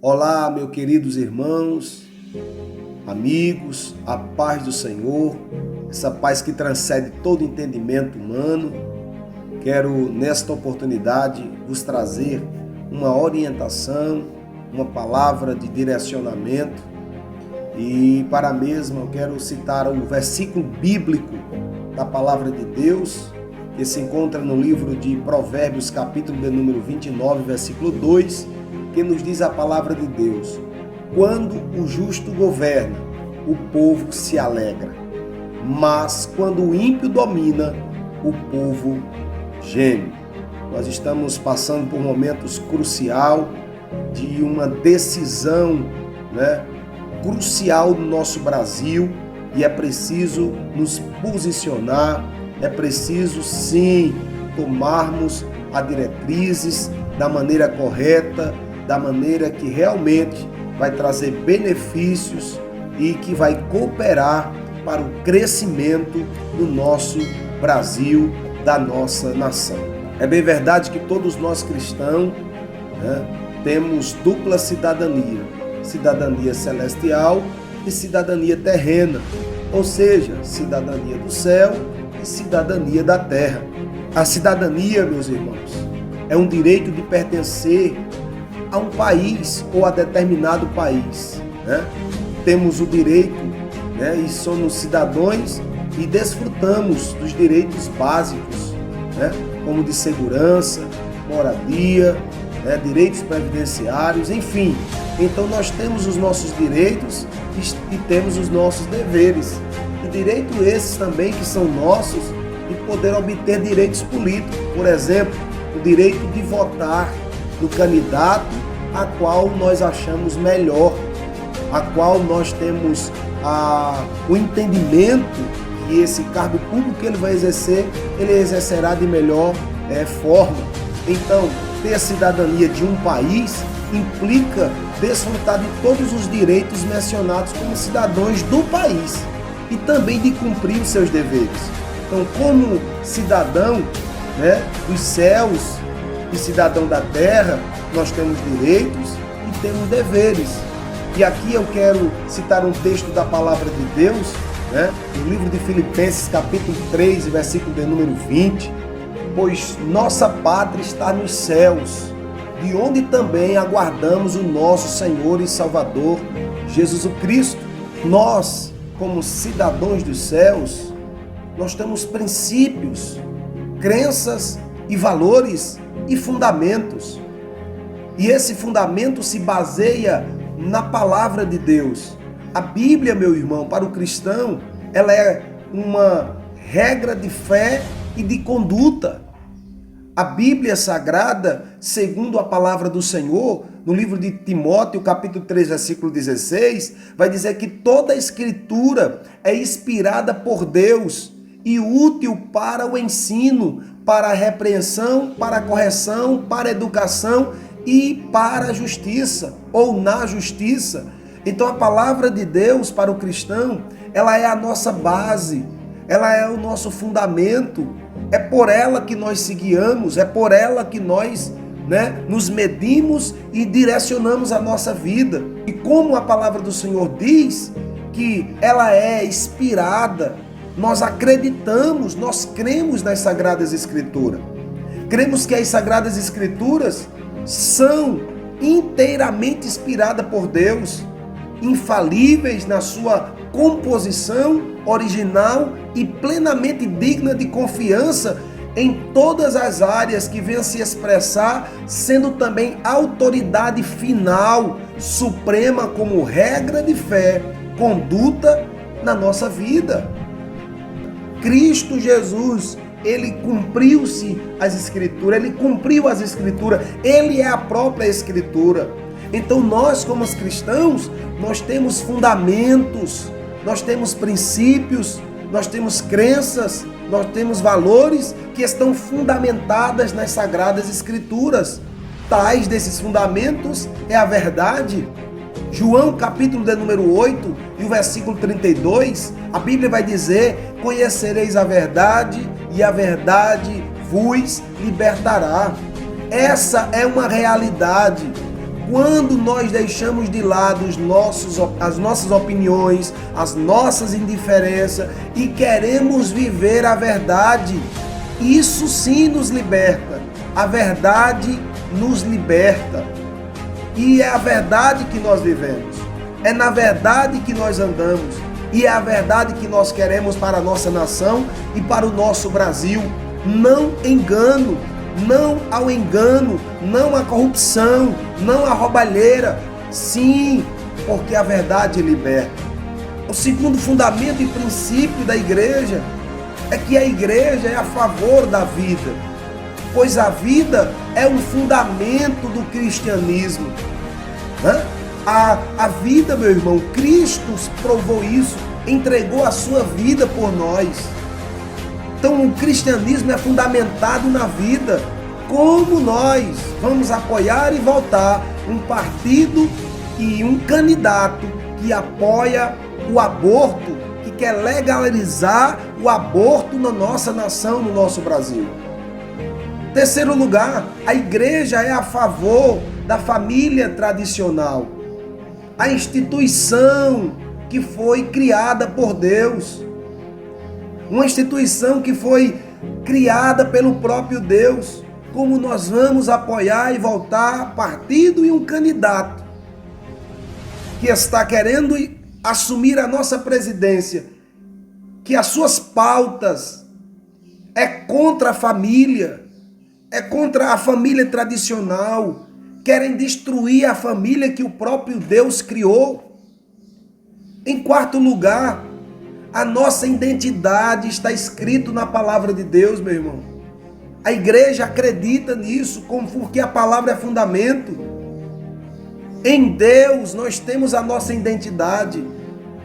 Olá, meus queridos irmãos, amigos, a paz do Senhor, essa paz que transcende todo entendimento humano. Quero, nesta oportunidade, vos trazer uma orientação, uma palavra de direcionamento. E para a mesma eu quero citar o versículo bíblico da palavra de Deus, que se encontra no livro de Provérbios, capítulo de número 29, versículo 2, que nos diz a palavra de Deus: quando o justo governa, o povo se alegra, mas quando o ímpio domina, o povo geme. Nós estamos passando por momentos crucial de uma decisão, crucial no nosso Brasil, e é preciso nos posicionar, é preciso sim tomarmos as diretrizes da maneira correta, da maneira que realmente vai trazer benefícios e que vai cooperar para o crescimento do nosso Brasil, da nossa nação. É bem verdade que todos nós cristãos temos dupla cidadania, cidadania celestial e cidadania terrena, ou seja, cidadania do céu e cidadania da terra. A cidadania, meus irmãos, é um direito de pertencer a um país ou a determinado país. Temos o direito, e somos cidadãos e desfrutamos dos direitos básicos, como de segurança, moradia, direitos previdenciários, enfim. Então nós temos os nossos direitos e temos os nossos deveres. E direitos esses também que são nossos de poder obter direitos políticos. Por exemplo, o direito de votar no candidato a qual nós achamos melhor, a qual nós temos o entendimento que esse cargo público que ele vai exercer, ele exercerá de melhor forma. Então, ter a cidadania de um país implica desfrutar de todos os direitos mencionados como cidadãos do país e também de cumprir os seus deveres. Então, como cidadão dos céus e cidadão da terra, nós temos direitos e temos deveres. E aqui eu quero citar um texto da palavra de Deus, no livro de Filipenses, capítulo 3, versículo de número 20. Pois nossa pátria está nos céus, de onde também aguardamos o nosso Senhor e Salvador, Jesus Cristo. Nós, como cidadãos dos céus, nós temos princípios, crenças e valores e fundamentos. E esse fundamento se baseia na palavra de Deus. A Bíblia, meu irmão, para o cristão, ela é uma regra de fé e de conduta. A Bíblia Sagrada, segundo a palavra do Senhor, no livro de Timóteo, capítulo 3, versículo 16, vai dizer que toda a Escritura é inspirada por Deus e útil para o ensino, para a repreensão, para a correção, para a educação e para a justiça, ou na justiça. Então a palavra de Deus para o cristão, ela é a nossa base, ela é o nosso fundamento, é por ela que nós se guiamos, é por ela que nós nos medimos e direcionamos a nossa vida. E como a palavra do Senhor diz que ela é inspirada, nós acreditamos, nós cremos nas Sagradas Escrituras. Cremos que as Sagradas Escrituras são inteiramente inspiradas por Deus, infalíveis na sua composição original e plenamente digna de confiança em todas as áreas que venham se expressar, sendo também autoridade final, suprema como regra de fé, conduta na nossa vida. Cristo Jesus, ele cumpriu-se as Escrituras, ele cumpriu as Escrituras, ele é a própria Escritura. Então nós, como cristãos, nós temos fundamentos, nós temos princípios, nós temos crenças, nós temos valores que estão fundamentadas nas Sagradas Escrituras. Tais desses fundamentos é a verdade. João capítulo de número 8 e o versículo 32, a Bíblia vai dizer: conhecereis a verdade e a verdade vos libertará. Essa é uma realidade. quando nós deixamos de lado as nossas opiniões, as nossas indiferenças e queremos viver a verdade, isso sim nos liberta. A verdade nos liberta. E é a verdade que nós vivemos. É na verdade que nós andamos. E é a verdade que nós queremos para a nossa nação e para o nosso Brasil. Não engano. Não ao engano, não à corrupção, não à roubalheira. Sim, porque a verdade liberta. O segundo fundamento e princípio da igreja é que a igreja é a favor da vida, pois a vida é um fundamento do cristianismo. A vida, meu irmão, Cristo provou isso, entregou a sua vida por nós. Então o cristianismo é fundamentado na vida. Como nós vamos apoiar e votar um partido e um candidato que apoia o aborto, que quer legalizar o aborto na nossa nação, no nosso Brasil? Terceiro lugar, a igreja é a favor da família tradicional, a instituição que foi criada por Deus. Uma instituição que foi criada pelo próprio Deus. Como nós vamos apoiar e votar partido e um candidato que está querendo assumir a nossa presidência, que as suas pautas é contra a família, é contra a família tradicional, querem destruir a família que o próprio Deus criou. Em quarto lugar, a nossa identidade está escrito na palavra de Deus, meu irmão. A igreja acredita nisso, porque a palavra é fundamento. Em Deus nós temos a nossa identidade.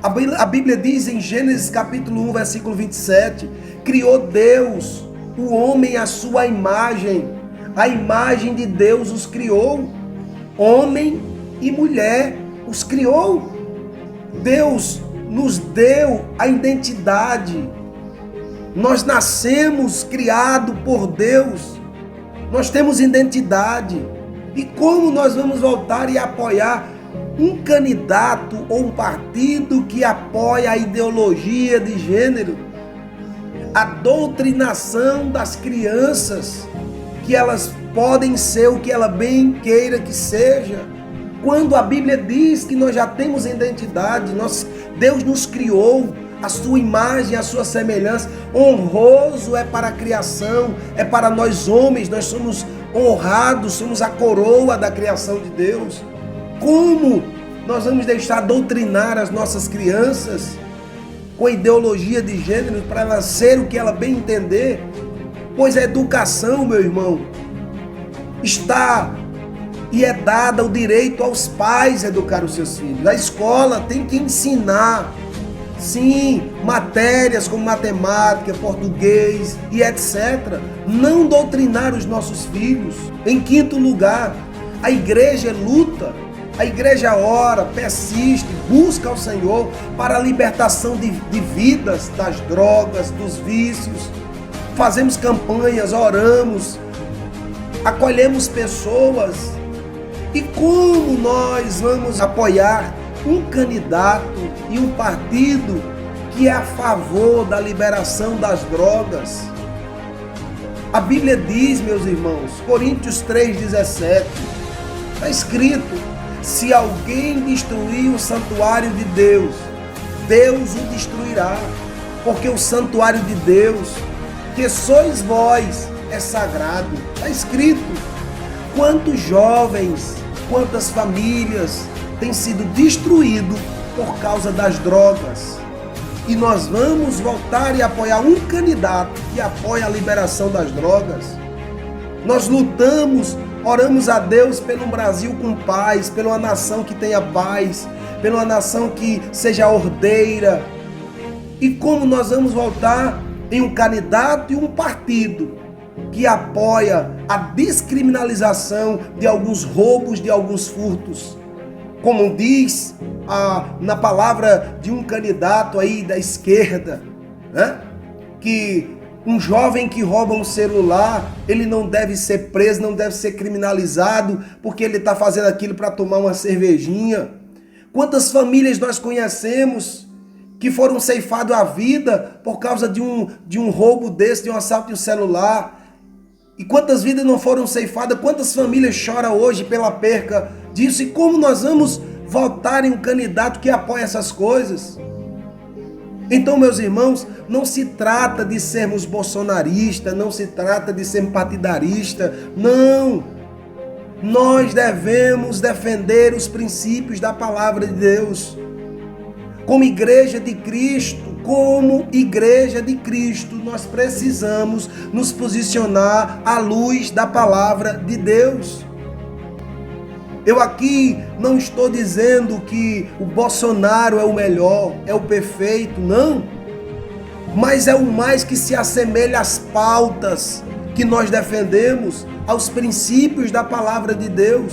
A Bíblia diz em Gênesis capítulo 1, versículo 27, criou Deus, o homem à sua imagem. A imagem de Deus os criou. Homem e mulher os criou. Deus nos deu a identidade. Nós nascemos criados por Deus. Nós temos identidade. E como nós vamos voltar e apoiar um candidato ou um partido que apoia a ideologia de gênero, a doutrinação das crianças, que elas podem ser o que ela bem queira que seja, quando a Bíblia diz que nós já temos identidade, Deus nos criou a sua imagem, a sua semelhança. Honroso é para a criação, é para nós homens, nós somos honrados, somos a coroa da criação de Deus. Como nós vamos deixar doutrinar as nossas crianças com a ideologia de gênero para elas ser o que ela bem entender? Pois a educação, meu irmão, está e é dada o direito aos pais educar os seus filhos. A escola tem que ensinar, sim, matérias como matemática, português e etc. Não doutrinar os nossos filhos. Em quinto lugar, a igreja luta, a igreja ora, persiste, busca ao Senhor para a libertação de vidas das drogas, dos vícios. Fazemos campanhas, oramos, acolhemos pessoas. E como nós vamos apoiar um candidato e um partido que é a favor da liberação das drogas? A Bíblia diz, meus irmãos, Coríntios 3,17, está escrito: se alguém destruir o santuário de Deus, Deus o destruirá, porque o santuário de Deus, que sois vós, é sagrado. Está escrito. Quantos jovens, quantas famílias têm sido destruídos por causa das drogas? E nós vamos voltar e apoiar um candidato que apoia a liberação das drogas? Nós lutamos, oramos a Deus pelo Brasil com paz, pela nação que tenha paz, pela nação que seja ordeira. E como nós vamos voltar em um candidato e um partido que apoia a descriminalização de alguns roubos, de alguns furtos? Como diz na palavra de um candidato aí da esquerda, né? Que Um jovem que rouba um celular, ele não deve ser preso, não deve ser criminalizado, porque ele está fazendo aquilo para tomar uma cervejinha. Quantas famílias nós conhecemos que foram ceifadas a vida por causa de um roubo desse, de um assalto de um celular? E quantas vidas não foram ceifadas? Quantas famílias choram hoje pela perca disso? E como nós vamos votar em um candidato que apoia essas coisas? Então, meus irmãos, não se trata de sermos bolsonaristas, não se trata de sermos partidaristas, não. Nós devemos defender os princípios da palavra de Deus. Como igreja de Cristo, nós precisamos nos posicionar à luz da palavra de Deus. Eu aqui não estou dizendo que o Bolsonaro é o melhor, é o perfeito, não. Mas é o mais que se assemelha às pautas que nós defendemos, aos princípios da palavra de Deus.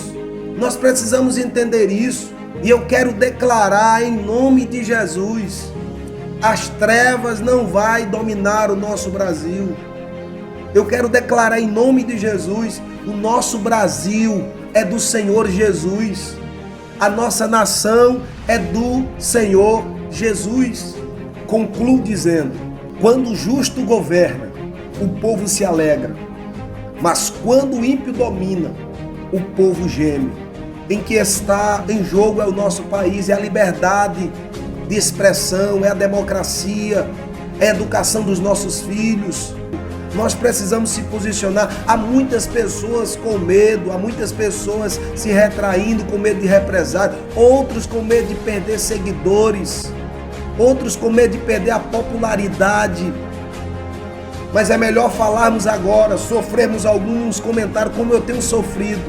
Nós precisamos entender isso. E eu quero declarar em nome de Jesus: as trevas não vão dominar o nosso Brasil. Eu quero declarar em nome de Jesus: o nosso Brasil é do Senhor Jesus. A nossa nação é do Senhor Jesus. Concluo dizendo: quando o justo governa, o povo se alegra. Mas quando o ímpio domina, o povo geme. Em que está em jogo é o nosso país, é a liberdade de expressão, é a democracia, é a educação dos nossos filhos. Nós precisamos se posicionar. Há muitas pessoas com medo, há muitas pessoas se retraindo com medo de represália, outros com medo de perder seguidores, outros com medo de perder a popularidade. Mas é melhor falarmos agora, sofrermos alguns comentários como eu tenho sofrido,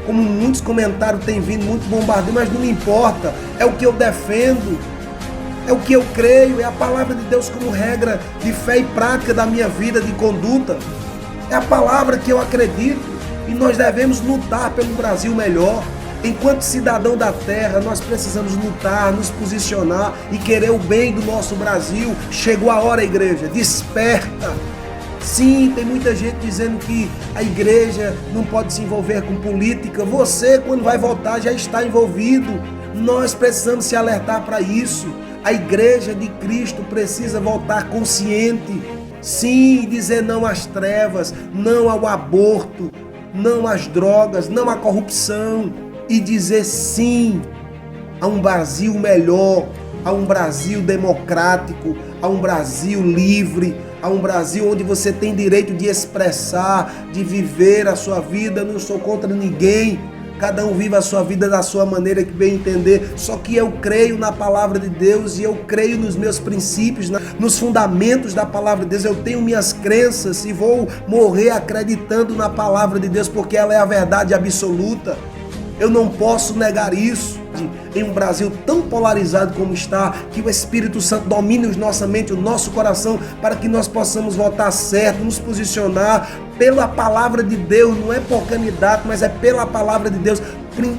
como muitos comentários têm vindo, muito bombardeio, mas não me importa, é o que eu defendo, é o que eu creio, é a palavra de Deus como regra de fé e prática da minha vida, de conduta. É a palavra que eu acredito e nós devemos lutar pelo Brasil melhor. Enquanto cidadão da terra, nós precisamos lutar, nos posicionar e querer o bem do nosso Brasil. Chegou a hora, igreja, desperta. Sim, tem muita gente dizendo que a igreja não pode se envolver com política. Você, quando vai votar, já está envolvido. Nós precisamos se alertar para isso. A igreja de Cristo precisa voltar consciente. Sim, dizer não às trevas, não ao aborto, não às drogas, não à corrupção. E dizer sim a um Brasil melhor, a um Brasil democrático, a um Brasil livre, a um Brasil onde você tem direito de expressar, de viver a sua vida. Não sou contra ninguém. Cada um vive a sua vida da sua maneira que bem entender. Só que eu creio na palavra de Deus e eu creio nos meus princípios, nos fundamentos da palavra de Deus. Eu tenho minhas crenças e vou morrer acreditando na palavra de Deus, porque ela é a verdade absoluta. Eu não posso negar isso. Em um Brasil tão polarizado como está, que o Espírito Santo domine nossa mente, o nosso coração, para que nós possamos votar certo, nos posicionar pela palavra de Deus, não é por candidato, mas é pela palavra de Deus,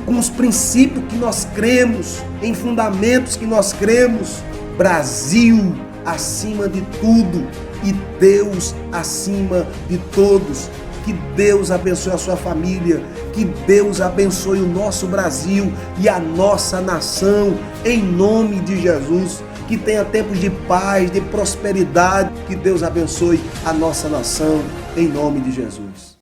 com os princípios que nós cremos, em fundamentos que nós cremos. Brasil acima de tudo e Deus acima de todos. Que Deus abençoe a sua família, que Deus abençoe o nosso Brasil e a nossa nação, em nome de Jesus. Que tenha tempos de paz, de prosperidade, que Deus abençoe a nossa nação, em nome de Jesus.